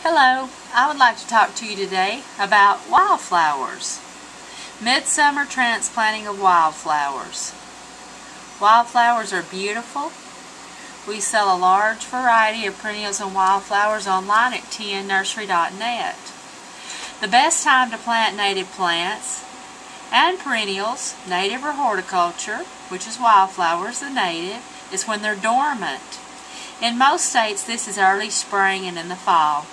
Hello, I would like to talk to you today about wildflowers. Midsummer transplanting of wildflowers. Wildflowers are beautiful. We sell a large variety of perennials and wildflowers online at tnnursery.net. The best time to plant native plants and perennials, native or horticulture, which is wildflowers, the native, is when they're dormant. In most states, this is early spring and in the fall.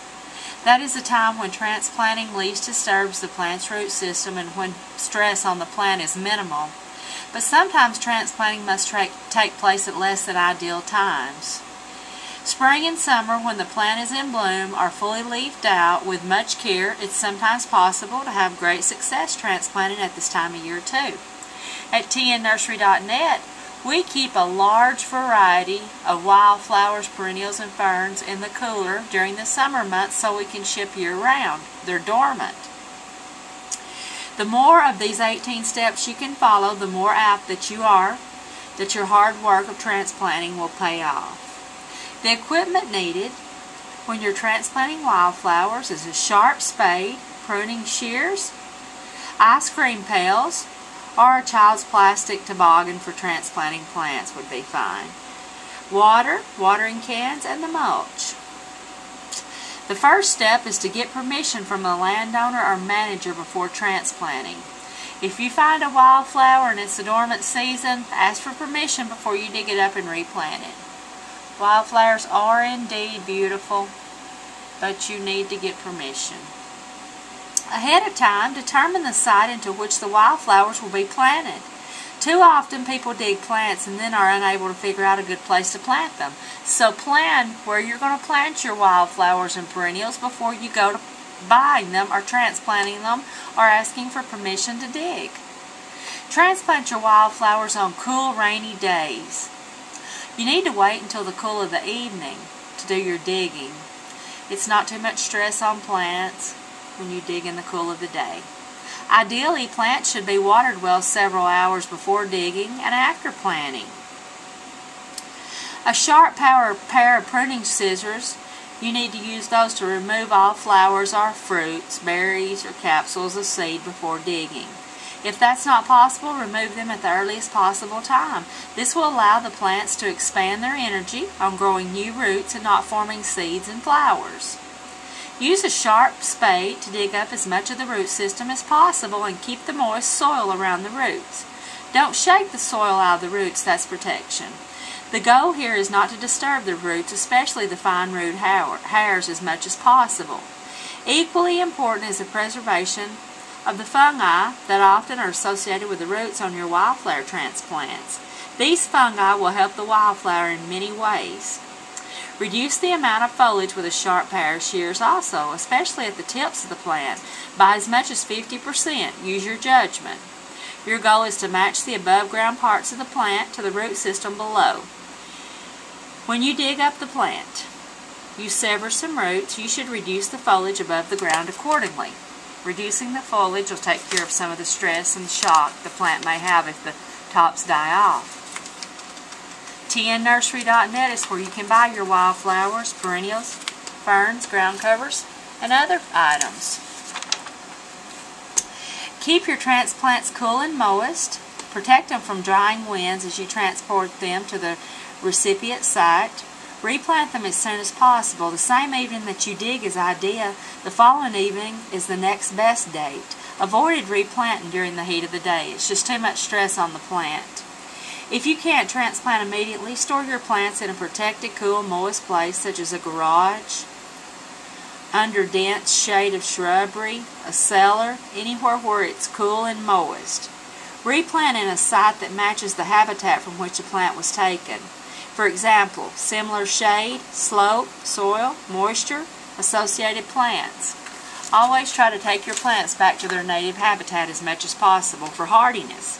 That is a time when transplanting least disturbs the plant's root system and when stress on the plant is minimal. But sometimes transplanting must take place at less than ideal times. Spring and summer, when the plant is in bloom, are fully leafed out. With much care, it's sometimes possible to have great success transplanting at this time of year too. At tnnursery.net, we keep a large variety of wildflowers, perennials, and ferns in the cooler during the summer months so we can ship year-round. They're dormant. The more of these 18 steps you can follow, the more apt that you are that your hard work of transplanting will pay off. The equipment needed when you're transplanting wildflowers is a sharp spade, pruning shears, ice cream pails, or a child's plastic toboggan for transplanting plants would be fine. Water, watering cans, and the mulch. The first step is to get permission from the landowner or manager before transplanting. If you find a wildflower and it's a dormant season, ask for permission before you dig it up and replant it. Wildflowers are indeed beautiful, but you need to get permission. Ahead of time, determine the site into which the wildflowers will be planted. Too often people dig plants and then are unable to figure out a good place to plant them. So plan where you're going to plant your wildflowers and perennials before you go to buying them or transplanting them or asking for permission to dig. Transplant your wildflowers on cool, rainy days. You need to wait until the cool of the evening to do your digging. It's not too much stress on plants when you dig in the cool of the day. Ideally, plants should be watered well several hours before digging and after planting. A sharp pair of pruning scissors, you need to use those to remove all flowers or fruits, berries, or capsules of seed before digging. If that's not possible, remove them at the earliest possible time. This will allow the plants to expand their energy on growing new roots and not forming seeds and flowers. Use a sharp spade to dig up as much of the root system as possible and keep the moist soil around the roots. Don't shake the soil out of the roots, that's protection. The goal here is not to disturb the roots, especially the fine root hairs, as much as possible. Equally important is the preservation of the fungi that often are associated with the roots on your wildflower transplants. These fungi will help the wildflower in many ways. Reduce the amount of foliage with a sharp pair of shears also, especially at the tips of the plant, by as much as 50%. Use your judgment. Your goal is to match the above ground parts of the plant to the root system below. When you dig up the plant, you sever some roots. You should reduce the foliage above the ground accordingly. Reducing the foliage will take care of some of the stress and shock the plant may have if the tops die off. tnnursery.net is where you can buy your wildflowers, perennials, ferns, ground covers, and other items. Keep your transplants cool and moist. Protect them from drying winds as you transport them to the recipient site. Replant them as soon as possible. The same evening that you dig is ideal. The following evening is the next best date. Avoid replanting during the heat of the day. It's just too much stress on the plant. If you can't transplant immediately, store your plants in a protected, cool, moist place such as a garage, under dense shade of shrubbery, a cellar, anywhere where it's cool and moist. Replant in a site that matches the habitat from which the plant was taken. For example, similar shade, slope, soil, moisture, associated plants. Always try to take your plants back to their native habitat as much as possible for hardiness.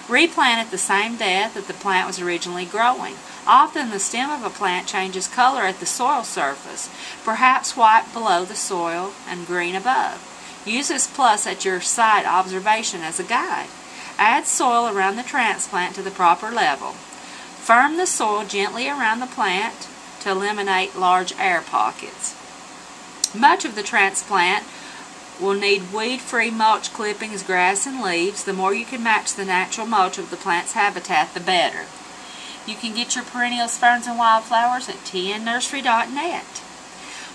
Replant at the same depth that the plant was originally growing. Often the stem of a plant changes color at the soil surface, perhaps white below the soil and green above. Use this plus at your site observation as a guide. Add soil around the transplant to the proper level. Firm the soil gently around the plant to eliminate large air pockets. Much of the transplant will need weed-free mulch clippings, grass, and leaves. The more you can match the natural mulch of the plant's habitat, the better. You can get your perennials, ferns, and wildflowers at tnnursery.net.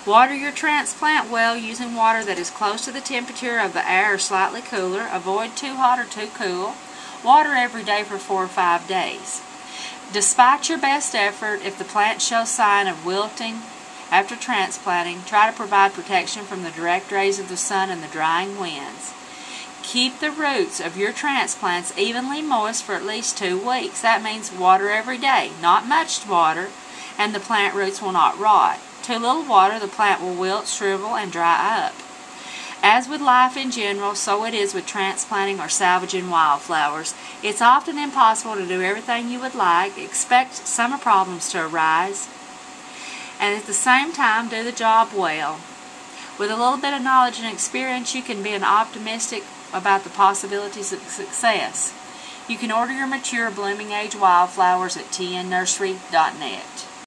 Water your transplant well using water that is close to the temperature of the air or slightly cooler. Avoid too hot or too cool. Water every day for 4 or 5 days. Despite your best effort, if the plant shows sign of wilting after transplanting, try to provide protection from the direct rays of the sun and the drying winds. Keep the roots of your transplants evenly moist for at least 2 weeks. That means water every day, not much water, and the plant roots will not rot. Too little water, the plant will wilt, shrivel, and dry up. As with life in general, so it is with transplanting or salvaging wildflowers. It's often impossible to do everything you would like. Expect summer problems to arise, and at the same time do the job well. With a little bit of knowledge and experience, you can be optimistic about the possibilities of success. You can order your mature blooming age wildflowers at tnnursery.net.